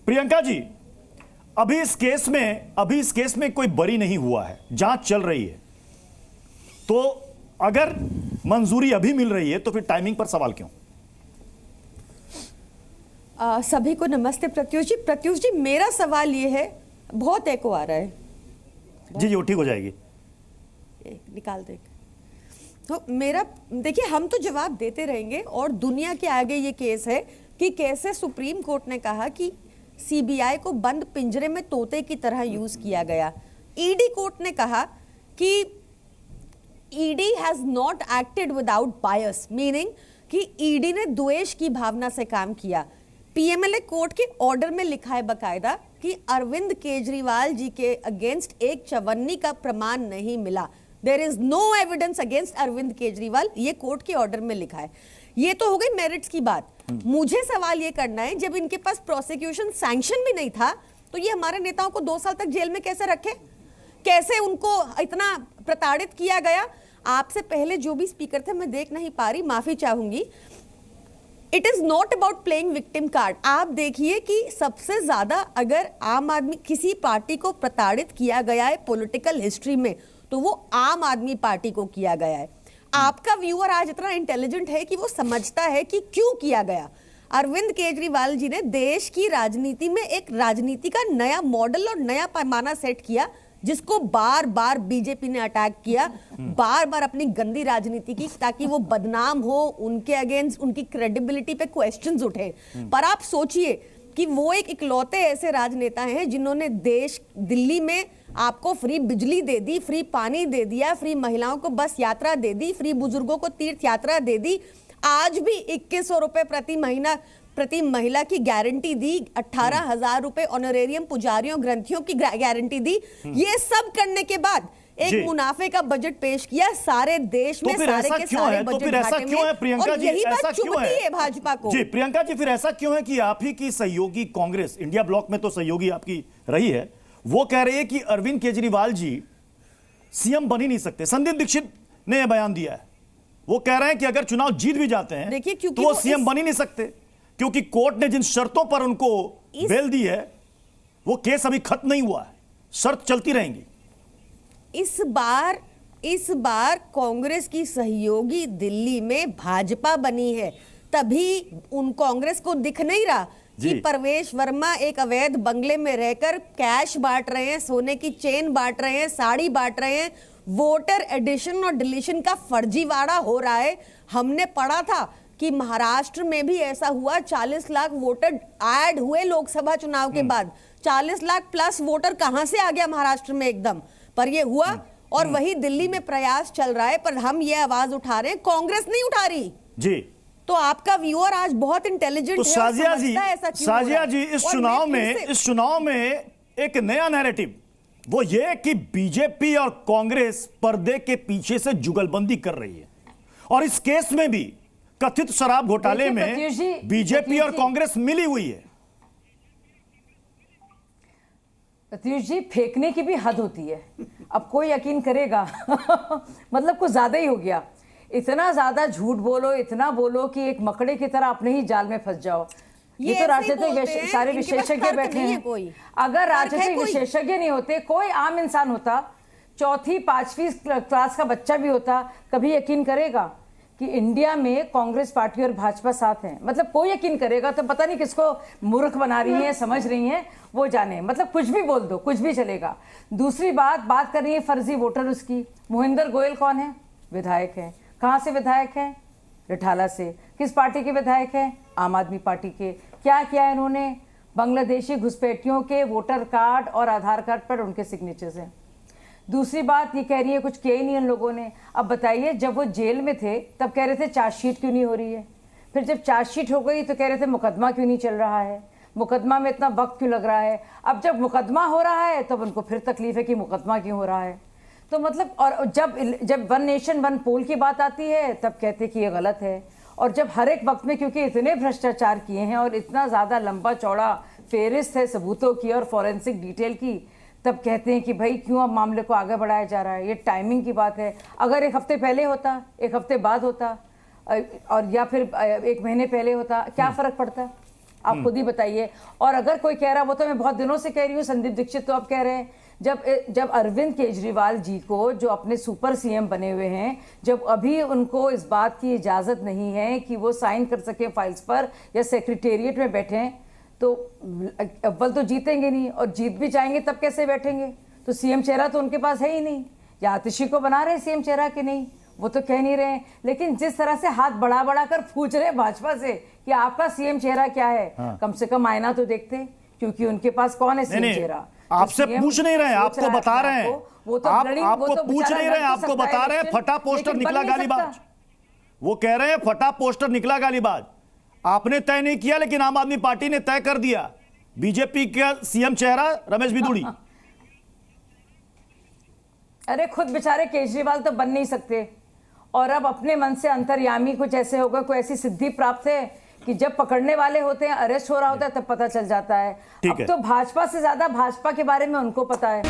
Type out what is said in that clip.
प्रियंका जी, अभी इस केस में कोई बरी नहीं हुआ है, जांच चल रही है, तो अगर मंजूरी अभी मिल रही है तो फिर टाइमिंग पर सवाल क्यों? सभी को नमस्ते। प्रत्युष जी मेरा सवाल ये है, बहुत एको आ रहा है। जी वो ठीक हो जाएगी, निकाल दे। तो मेरा देखिए, हम तो जवाब देते रहेंगे और दुनिया के आगे ये केस है कि कैसे सुप्रीम कोर्ट ने कहा कि सीबीआई को बंद पिंजरे में तोते की तरह यूज किया गया। ईडी कोर्ट ने कहा कि ED has not acted without bias, meaning कि ईडी ने द्वेष की भावना से काम किया। पीएमएलए कोर्ट के ऑर्डर में लिखा है बकायदा कि अरविंद केजरीवाल जी के अगेंस्ट एक चवन्नी का प्रमाण नहीं मिला। There is no evidence against Arvind Kejriwal, ये कोर्ट के ऑर्डर में लिखा है। ये तो हो गई मेरिट्स की बात। मुझे सवाल ये करना है, जब इनके पास प्रोसिक्यूशन सैंक्शन भी नहीं था तो ये हमारे नेताओं को 2 साल तक जेल में कैसे रखे, कैसे उनको इतना प्रताड़ित किया गया? आपसे पहले जो भी स्पीकर थे, मैं देख नहीं पा रही, माफी चाहूंगी। It is not about playing victim card. आप देखिए कि सबसे ज्यादा अगर आम आदमी किसी पार्टी को प्रताड़ित किया गया है पॉलिटिकल हिस्ट्री में, तो वो आम आदमी पार्टी को किया गया है। आपका व्यूअर आज इतना इंटेलिजेंट है कि वो समझता है कि क्यों किया गया। अरविंद केजरीवाल जी ने देश की राजनीति में एक राजनीति का नया मॉडल और नया पैमाना सेट किया, जिसको बार बार बीजेपी ने अटैक किया, बार बार अपनी गंदी राजनीति की, ताकि वो बदनाम हो, उनके अगेंस्ट उनकी क्रेडिबिलिटी पे क्वेश्चंस उठे। पर आप सोचिए कि वो एक इकलौते ऐसे राजनेता हैं जिन्होंने देश, दिल्ली में आपको फ्री बिजली दे दी, फ्री पानी दे दिया, फ्री महिलाओं को बस यात्रा दे दी, फ्री बुजुर्गों को तीर्थ यात्रा दे दी। आज भी 2100 रुपए प्रति महिला की गारंटी दी, 18,000 रुपए ऑनरेरियम पुजारियों ग्रंथियों की गारंटी दी। ये सब करने के बाद एक मुनाफे का बजट पेश किया सारे देश में, सारे के सारे बजट घाटे में। प्रियंका जी, यही बात चुभती है भाजपा को। जी प्रियंका जी, फिर ऐसा क्यों है कि आप ही की सहयोगी कांग्रेस, इंडिया ब्लॉक में तो सहयोगी आपकी रही है, वो कह रही है कि अरविंद केजरीवाल जी सीएम बन ही नहीं सकते। संदीप दीक्षित ने यह बयान दिया है, वो कह रहे हैं कि अगर चुनाव जीत भी जाते हैं तो वो सीएम बन ही नहीं सकते, क्योंकि कोर्ट ने जिन शर्तों पर उनको बेल दी है वो केस अभी खत्म नहीं हुआ है, शर्त चलती रहेंगी। इस बार कांग्रेस की सहयोगी दिल्ली में भाजपा बनी है, तभी उन कांग्रेस को दिख नहीं रहा कि परवेश वर्मा एक अवैध बंगले में रहकर कैश बांट रहे हैं, सोने की चेन बांट रहे हैं, साड़ी बांट रहे हैं, वोटर एडिशन और डिलीशन का फर्जीवाड़ा हो रहा है। हमने पढ़ा था कि महाराष्ट्र में भी ऐसा हुआ, 40 लाख वोटर ऐड हुए लोकसभा चुनाव के बाद। 40 लाख प्लस वोटर कहां से आ गया महाराष्ट्र में एकदम, पर ये हुआ। और वही दिल्ली में प्रयास चल रहा है, पर हम ये आवाज उठा रहे हैं, कांग्रेस नहीं उठा रही जी। तो आपका व्यूअर आज बहुत इंटेलिजेंट तो है, साजिया जी इस चुनाव में एक नया नैरेटिव वो ये कि बीजेपी और कांग्रेस पर्दे के पीछे से जुगलबंदी कर रही है, और इस केस में भी कथित शराब घोटाले में बीजेपी और कांग्रेस मिली हुई है। प्रत्युष जी, फेंकने की भी हद होती है। अब कोई यकीन करेगा मतलब कुछ ज्यादा ही हो गया। इतना ज्यादा झूठ बोलो, इतना बोलो कि एक मकड़े की तरह अपने ही जाल में फंस जाओ। ये तो राजनीतिक सारे विशेषज्ञ बैठे हैं। अगर राजनीतिक विशेषज्ञ नहीं होते, कोई आम इंसान होता, 4वीं 5वीं क्लास का बच्चा भी होता, कभी यकीन करेगा कि इंडिया में कांग्रेस पार्टी और भाजपा साथ हैं? मतलब कोई यकीन करेगा? तो पता नहीं किसको मूर्ख बना रही है, समझ रही है, वो जाने। मतलब कुछ भी बोल दो, कुछ भी चलेगा। दूसरी बात कर रही है फर्जी वोटर उसकी। मोहिंदर गोयल कौन है? विधायक है। कहां से विधायक है? रिठाला से। किस पार्टी के विधायक है? आम आदमी पार्टी के। क्या किया इन्होंने? बांग्लादेशी घुसपैठियों के वोटर कार्ड और आधार कार्ड पर उनके सिग्नेचर्स हैं। दूसरी बात ये कह रही है कुछ किया ही नहीं इन लोगों ने। अब बताइए, जब वो जेल में थे तब कह रहे थे चार्जशीट क्यों नहीं हो रही है, फिर जब चार्जशीट हो गई तो कह रहे थे मुकदमा क्यों नहीं चल रहा है, मुकदमा में इतना वक्त क्यों लग रहा है। अब जब मुकदमा हो रहा है तब उनको फिर तकलीफ है कि मुकदमा क्यों हो रहा है। तो मतलब, और जब 1 नेशन 1 पोल की बात आती है तब कहते कि ये गलत है। और जब हर एक वक्त में, क्योंकि इतने भ्रष्टाचार किए हैं और इतना ज़्यादा लंबा चौड़ा फेरिस्त है सबूतों की और फॉरेंसिक डिटेल की, तब कहते हैं कि भाई क्यों अब मामले को आगे बढ़ाया जा रहा है। ये टाइमिंग की बात है। अगर 1 हफ्ते पहले होता, 1 हफ्ते बाद होता, और या फिर 1 महीने पहले होता, क्या फ़र्क पड़ता? आप खुद ही बताइए। और अगर कोई कह रहा, वो तो मैं बहुत दिनों से कह रही हूँ, संदीप दीक्षित तो अब कह रहे हैं, जब अरविंद केजरीवाल जी को, जो अपने सुपर सीएम बने हुए हैं, जब अभी उनको इस बात की इजाजत नहीं है कि वो साइन कर सके फाइल्स पर या सेक्रेटेरिएट में बैठे, तो अव्वल तो जीतेंगे नहीं, और जीत भी जाएंगे तब कैसे बैठेंगे? तो सीएम चेहरा तो उनके पास है ही नहीं। या आतिशी को बना रहे सीएम चेहरा कि नहीं, वो तो कह नहीं रहे। लेकिन जिस तरह से हाथ बढ़ा बढ़ा कर पूछ रहे भाजपा से कि आपका सीएम चेहरा क्या है, कम से कम आईना तो देखते, क्योंकि उनके पास कौन है सीएम चेहरा? आपसे पूछ नहीं रहे, आपको बता रहे हैं। वो तो आपको पूछ नहीं रहे, आपको बता रहे हैं फटा पोस्टर निकला गालीबाज। वो कह रहे हैं फटा पोस्टर निकला गालीबाज। आपने तय नहीं किया, लेकिन आम आदमी पार्टी ने तय कर दिया, बीजेपी का सीएम चेहरा रमेश बिदुड़ी। अरे खुद बेचारे केजरीवाल तो बन नहीं सकते, और अब अपने मन से अंतर्यामी कुछ ऐसे होगा, कोई ऐसी सिद्धि प्राप्त है कि जब पकड़ने वाले होते हैं, अरेस्ट हो रहा होता है, तब पता चल जाता है। अब तो भाजपा से ज्यादा भाजपा के बारे में उनको पता है।